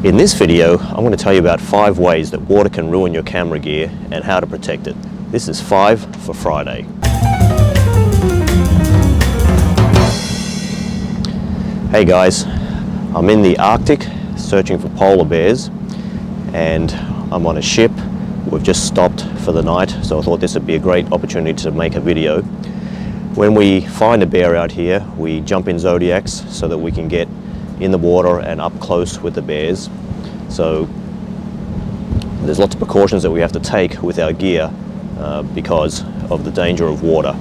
In this video, I'm going to tell you about 5 ways that water can ruin your camera gear and how to protect it. This is 5 for Friday. Hey guys, I'm in the Arctic searching for polar bears and I'm on a ship. We've just stopped for the night, so I thought this would be a great opportunity to make a video. When we find a bear out here, we jump in Zodiacs so that we can get in the water and up close with the bears. So there's lots of precautions that we have to take with our gear because of the danger of water.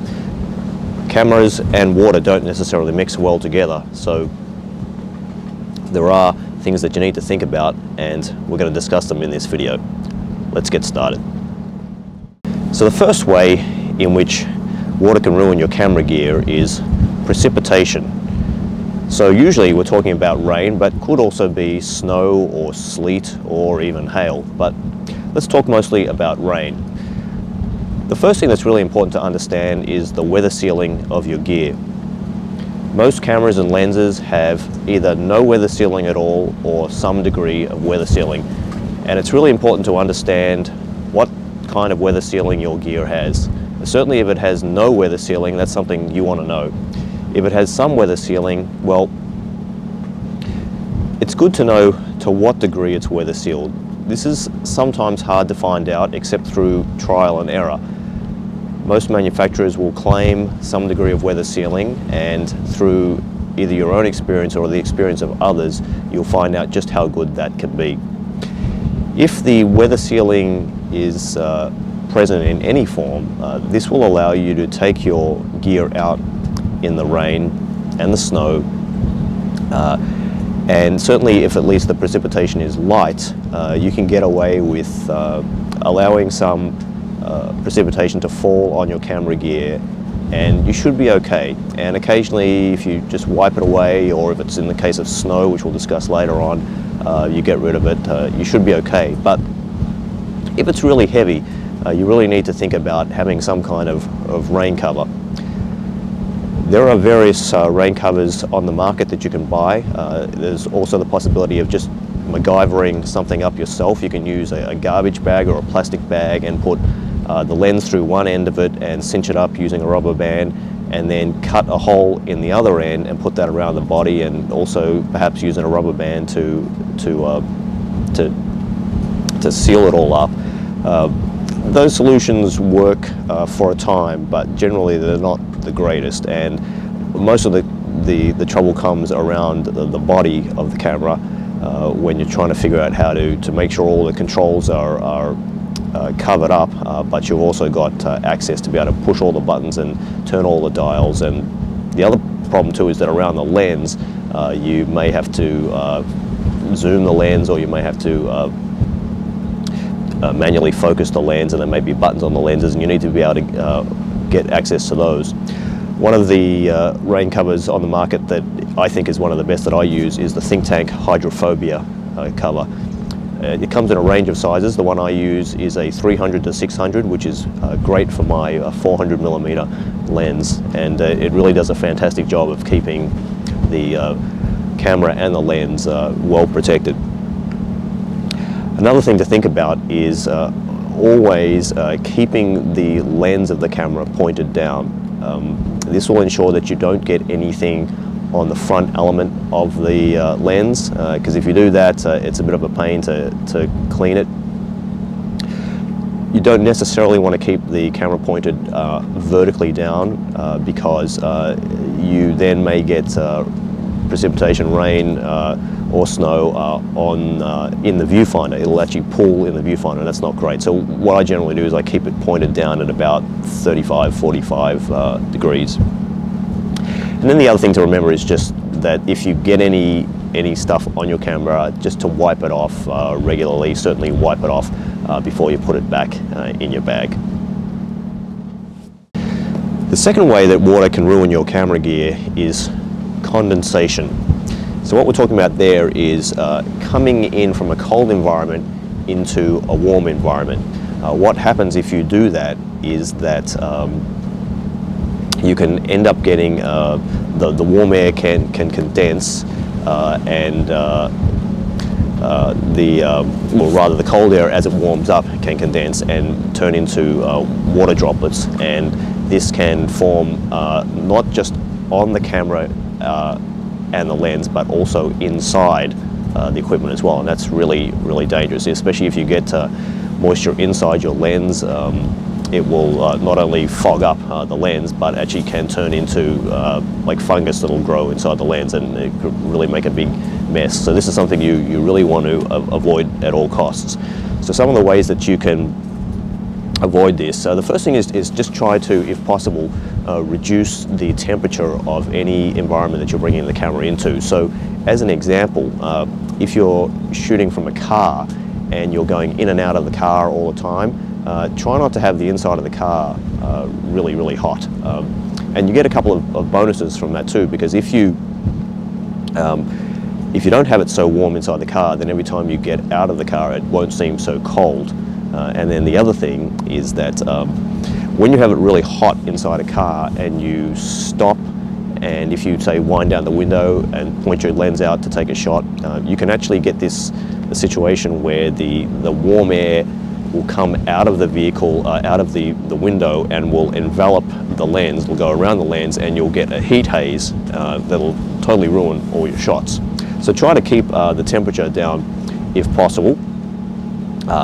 Cameras and water don't necessarily mix well together, so there are things that you need to think about, and we're going to discuss them in this video. Let's get started. So the first way in which water can ruin your camera gear is precipitation. So usually we're talking about rain, but could also be snow or sleet or even hail. But let's talk mostly about rain. The first thing that's really important to understand is the weather sealing of your gear. Most cameras and lenses have either no weather sealing at all or some degree of weather sealing. And it's really important to understand what kind of weather sealing your gear has. Certainly if it has no weather sealing, that's something you want to know. If it has some weather sealing, well, it's good to know to what degree it's weather sealed. This is sometimes hard to find out except through trial and error. Most manufacturers will claim some degree of weather sealing, and through either your own experience or the experience of others, you'll find out just how good that can be. If the weather sealing is present in any form, this will allow you to take your gear out in the rain and the snow, and certainly if at least the precipitation is light, you can get away with allowing some precipitation to fall on your camera gear, and you should be okay. And occasionally if you just wipe it away, or if it's in the case of snow, which we'll discuss later on, you get rid of it, you should be okay. But if it's really heavy, you really need to think about having some kind of rain cover. There are various rain covers on the market that you can buy. There's also the possibility of just MacGyvering something up yourself. You can use a garbage bag or a plastic bag and put the lens through one end of it and cinch it up using a rubber band, and then cut a hole in the other end and put that around the body, and also perhaps using a rubber band to seal it all up. Those solutions work for a time, but generally they're not the greatest, and most of the trouble comes around the body of the camera when you're trying to figure out how to make sure all the controls are covered up, but you've also got access to be able to push all the buttons and turn all the dials. And the other problem too is that around the lens you may have to zoom the lens, or you may have to manually focus the lens, and there may be buttons on the lenses, and you need to be able to get access to those. One of the rain covers on the market that I think is one of the best that I use is the Think Tank Hydrophobia cover. It comes in a range of sizes. The one I use is a 300 to 600, which is great for my 400mm lens, and it really does a fantastic job of keeping the camera and the lens well protected. Another thing to think about is always keeping the lens of the camera pointed down. This will ensure that you don't get anything on the front element of the lens, because if you do that, it's a bit of a pain to clean it. You don't necessarily want to keep the camera pointed vertically down, because you then may get precipitation, rain, or snow in the viewfinder. It'll actually pull in the viewfinder, and that's not great. So what I generally do is I keep it pointed down at about 35, 45 degrees. And then the other thing to remember is just that if you get any stuff on your camera, just to wipe it off regularly. Certainly wipe it off before you put it back in your bag. The second way that water can ruin your camera gear is condensation. So what we're talking about there is coming in from a cold environment into a warm environment. What happens if you do that is that you can end up getting the warm air can condense and the cold air as it warms up can condense and turn into water droplets, and this can form not just on the camera and the lens, but also inside the equipment as well, and that's really dangerous, especially if you get moisture inside your lens. It will not only fog up the lens, but actually can turn into like fungus that'll grow inside the lens, and it could really make a big mess. So this is something you really want to avoid at all costs. So some of the ways that you can avoid this, the first thing is just try to, if possible, reduce the temperature of any environment that you're bringing the camera into. So as an example, if you're shooting from a car and you're going in and out of the car all the time, try not to have the inside of the car really hot. And you get a couple of bonuses from that too, because if you don't have it so warm inside the car, then every time you get out of the car it won't seem so cold. And then the other thing is that when you have it really hot inside a car and you stop, and if you say wind down the window and point your lens out to take a shot, you can actually get a situation where the warm air will come out of the vehicle, out of the window, and will envelop the lens, will go around the lens, and you'll get a heat haze that'll totally ruin all your shots. So try to keep the temperature down if possible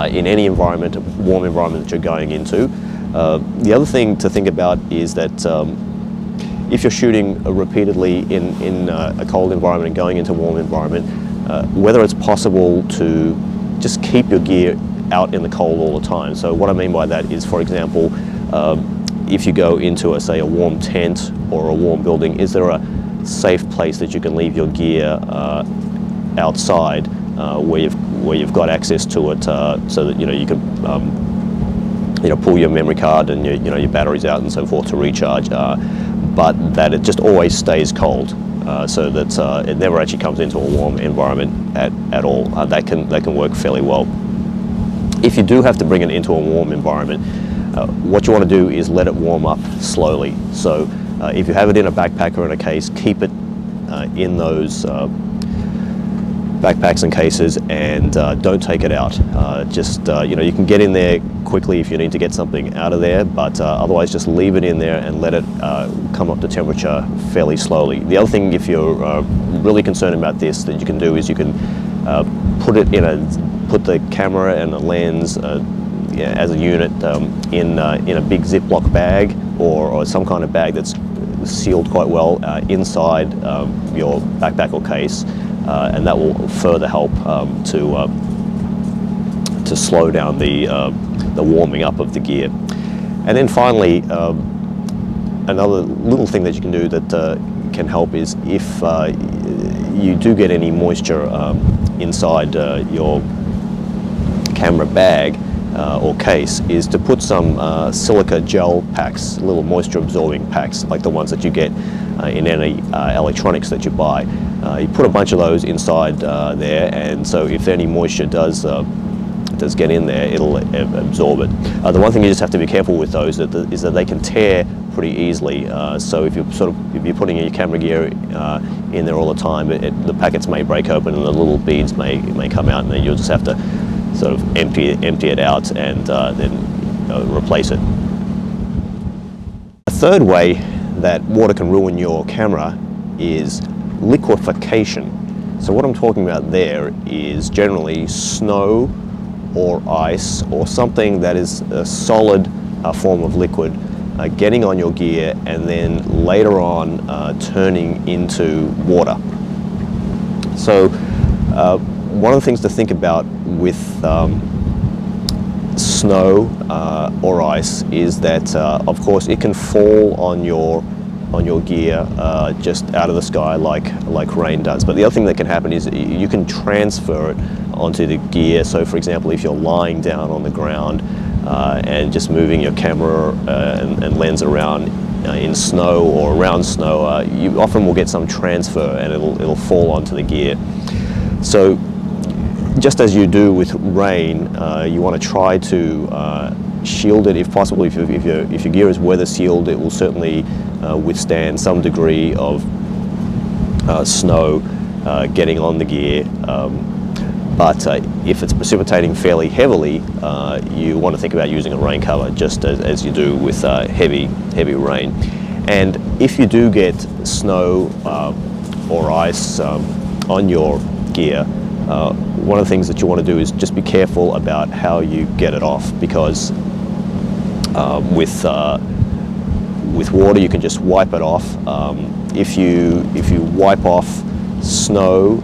in any environment, warm environment that you're going into. The other thing to think about is that if you're shooting repeatedly in a cold environment and going into a warm environment, whether it's possible to just keep your gear out in the cold all the time. So what I mean by that is, for example, if you go into say a warm tent or a warm building, is there a safe place that you can leave your gear outside where you've got access to it, so that you can pull your memory card and your batteries out and so forth to recharge, but that it just always stays cold, so that it never actually comes into a warm environment at all. That can work fairly well. If you do have to bring it into a warm environment, what you want to do is let it warm up slowly. So if you have it in a backpack or in a case, keep it in those backpacks and cases, and don't take it out. You can get in there quickly if you need to get something out of there, but otherwise just leave it in there and let it come up to temperature fairly slowly. The other thing, if you're really concerned about this, that you can do is you can put the camera and the lens as a unit in a big Ziploc bag or some kind of bag that's sealed quite well inside your backpack or case, and that will further help to slow down the warming up of the gear. And then finally, another little thing that you can do that can help is if you do get any moisture inside your camera bag or case, is to put some silica gel packs, little moisture absorbing packs like the ones that you get in any electronics that you buy. You put a bunch of those inside there, and so if any moisture does get in there, it'll absorb it. The one thing you just have to be careful with those is that they can tear pretty easily. So if you're putting your camera gear in there all the time, the packets may break open and the little beads may come out, and then you'll just have to sort of empty it out and then replace it. A third way that water can ruin your camera is liquefaction. So what I'm talking about there is generally snow or ice or something that is a solid form of liquid getting on your gear and then later on turning into water. So one of the things to think about with snow or ice is that of course it can fall on your gear just out of the sky like rain does. But the other thing that can happen is you can transfer it onto the gear. So for example, if you're lying down on the ground and just moving your camera and lens around in snow or around snow, you often will get some transfer and it'll fall onto the gear. So just as you do with rain, you want to try to shield it if possible. If your gear is weather sealed, it will certainly withstand some degree of snow getting on the gear. But if it's precipitating fairly heavily, you want to think about using a rain cover, just as you do with heavy rain. And if you do get snow or ice on your gear, one of the things that you want to do is just be careful about how you get it off, because with water you can just wipe it off. If you wipe off snow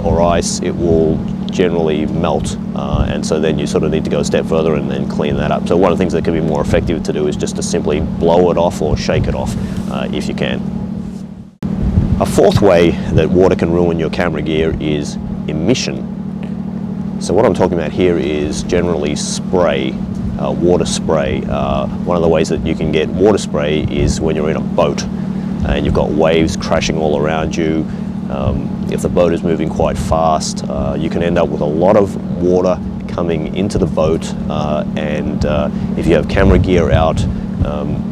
or ice, it will generally melt, and so then you sort of need to go a step further and then clean that up. So one of the things that can be more effective to do is just to simply blow it off or shake it off if you can. A fourth way that water can ruin your camera gear is emission. So what I'm talking about here is generally spray, water spray. One of the ways that you can get water spray is when you're in a boat and you've got waves crashing all around you. If the boat is moving quite fast, you can end up with a lot of water coming into the boat, and if you have camera gear out,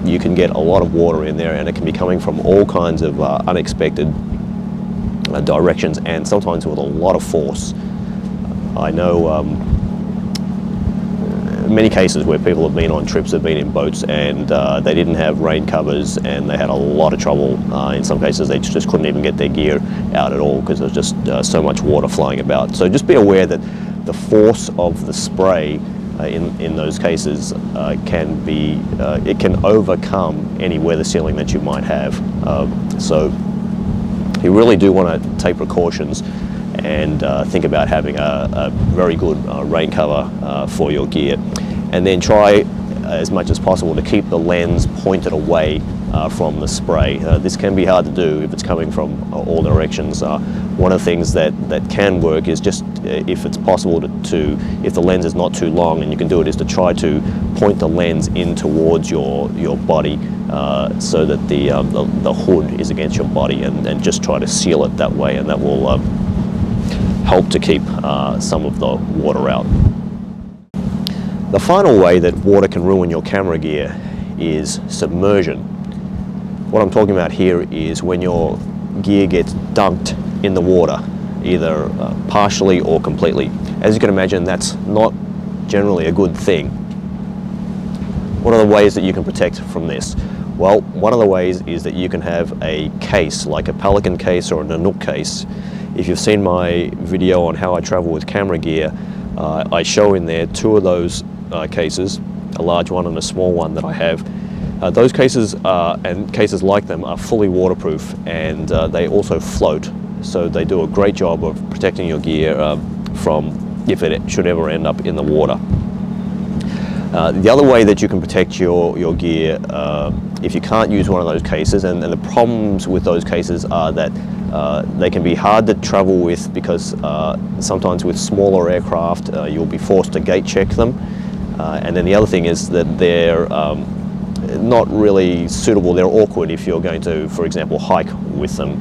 you can get a lot of water in there, and it can be coming from all kinds of unexpected directions, and sometimes with a lot of force. I know many cases where people have been on trips, have been in boats, and they didn't have rain covers, and they had a lot of trouble. In some cases they just couldn't even get their gear out at all because there's just so much water flying about. So just be aware that the force of the spray in those cases it can overcome any weather sealing that you might have. So you really do want to take precautions and think about having a very good rain cover for your gear, and then try as much as possible to keep the lens pointed away from the spray. This can be hard to do if it's coming from all directions. One of the things that can work is just, if it's possible if the lens is not too long and you can do it, is to try to point the lens in towards your body, so that the hood is against your body, and just try to seal it that way, and that will help to keep some of the water out. The final way that water can ruin your camera gear is submersion. What I'm talking about here is when your gear gets dunked in the water, either partially or completely. As you can imagine, that's not generally a good thing. What are the ways that you can protect from this? Well, one of the ways is that you can have a case, like a Pelican case or a Nanook case. If you've seen my video on how I travel with camera gear, I show in there two of those cases, a large one and a small one that I have. Those cases and cases like them are fully waterproof, and they also float, so they do a great job of protecting your gear from if it should ever end up in the water. The other way that you can protect your gear, if you can't use one of those cases, and the problems with those cases are that they can be hard to travel with, because sometimes with smaller aircraft you'll be forced to gate check them, and then the other thing is that they're not really suitable. They're awkward if you're going to, for example, hike with them.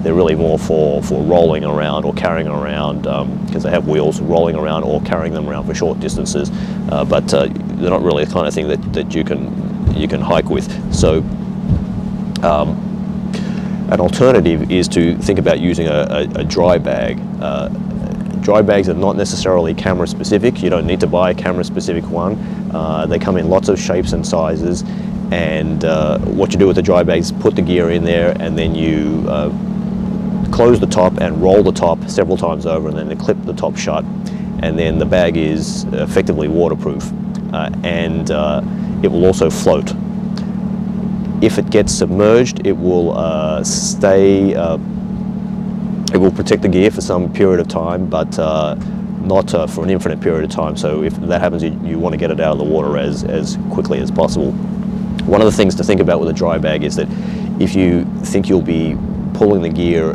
They're really more for rolling around or carrying around, because they have wheels, rolling around or carrying them around for short distances, but they're not really the kind of thing that you can hike with. So an alternative is to think about using a dry bag. Dry bags are not necessarily camera specific. You don't need to buy a camera specific one. They come in lots of shapes and sizes, and what you do with the dry bags is put the gear in there, and then you close the top and roll the top several times over, and then clip the top shut, and then the bag is effectively waterproof, and it will also float. If it gets submerged, it will it will protect the gear for some period of time, but not for an infinite period of time. So if that happens, you want to get it out of the water as quickly as possible. One of the things to think about with a dry bag is that if you think you'll be pulling the gear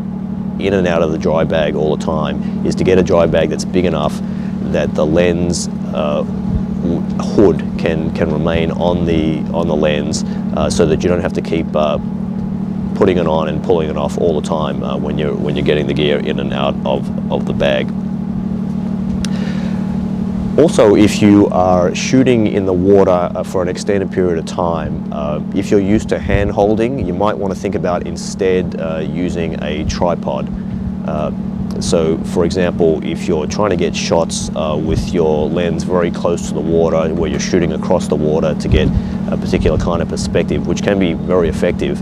in and out of the dry bag all the time, is to get a dry bag that's big enough that the lens hood can remain on the lens, so that you don't have to keep putting it on and pulling it off all the time when you're getting the gear in and out of the bag. Also, if you are shooting in the water for an extended period of time, if you're used to hand holding, you might want to think about instead using a tripod. So for example, if you're trying to get shots with your lens very close to the water, where you're shooting across the water to get a particular kind of perspective, which can be very effective,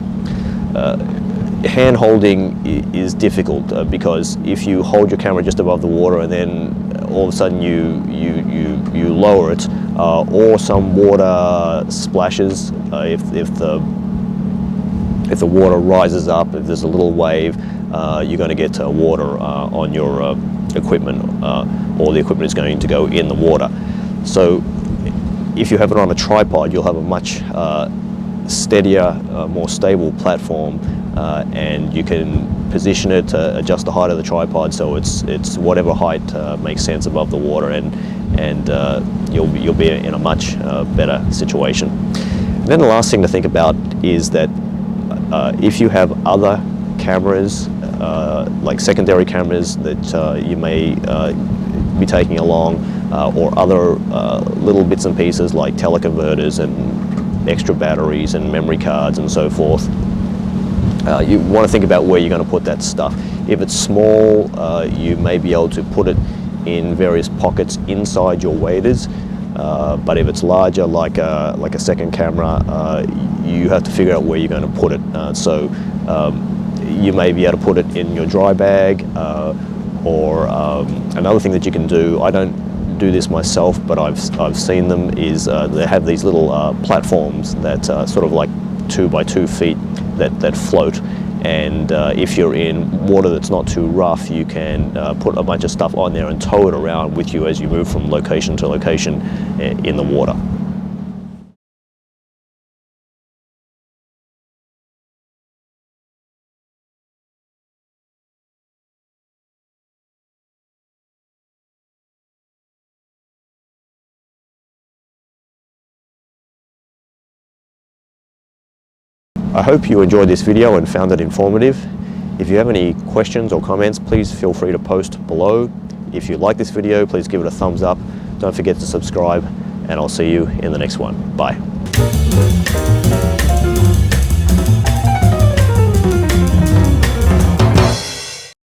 hand holding is difficult because if you hold your camera just above the water and then all of a sudden you lower it, or some water splashes, if the water rises up, if there's a little wave, you're going to get water on your equipment, or the equipment is going to go in the water. So if you have it on a tripod, you'll have a much steadier, more stable platform, and you can position it, adjust the height of the tripod so it's whatever height makes sense above the water, and you'll be in a much better situation. And then the last thing to think about is that if you have other cameras, like secondary cameras that you may be taking along, or other little bits and pieces like teleconverters and extra batteries and memory cards and so forth, you want to think about where you're going to put that stuff. If it's small, you may be able to put it in various pockets inside your waders, but if it's larger, like a second camera, you have to figure out where you're going to put it. So you may be able to put it in your dry bag, or another thing that you can do, I don't do this myself, but I've seen them, is they have these little platforms that sort of like 2 by 2 feet that float, and if you're in water that's not too rough, you can put a bunch of stuff on there and tow it around with you as you move from location to location in the water. I hope you enjoyed this video and found it informative. If you have any questions or comments, please feel free to post below. If you like this video, please give it a thumbs up. Don't forget to subscribe, and I'll see you in the next one. Bye.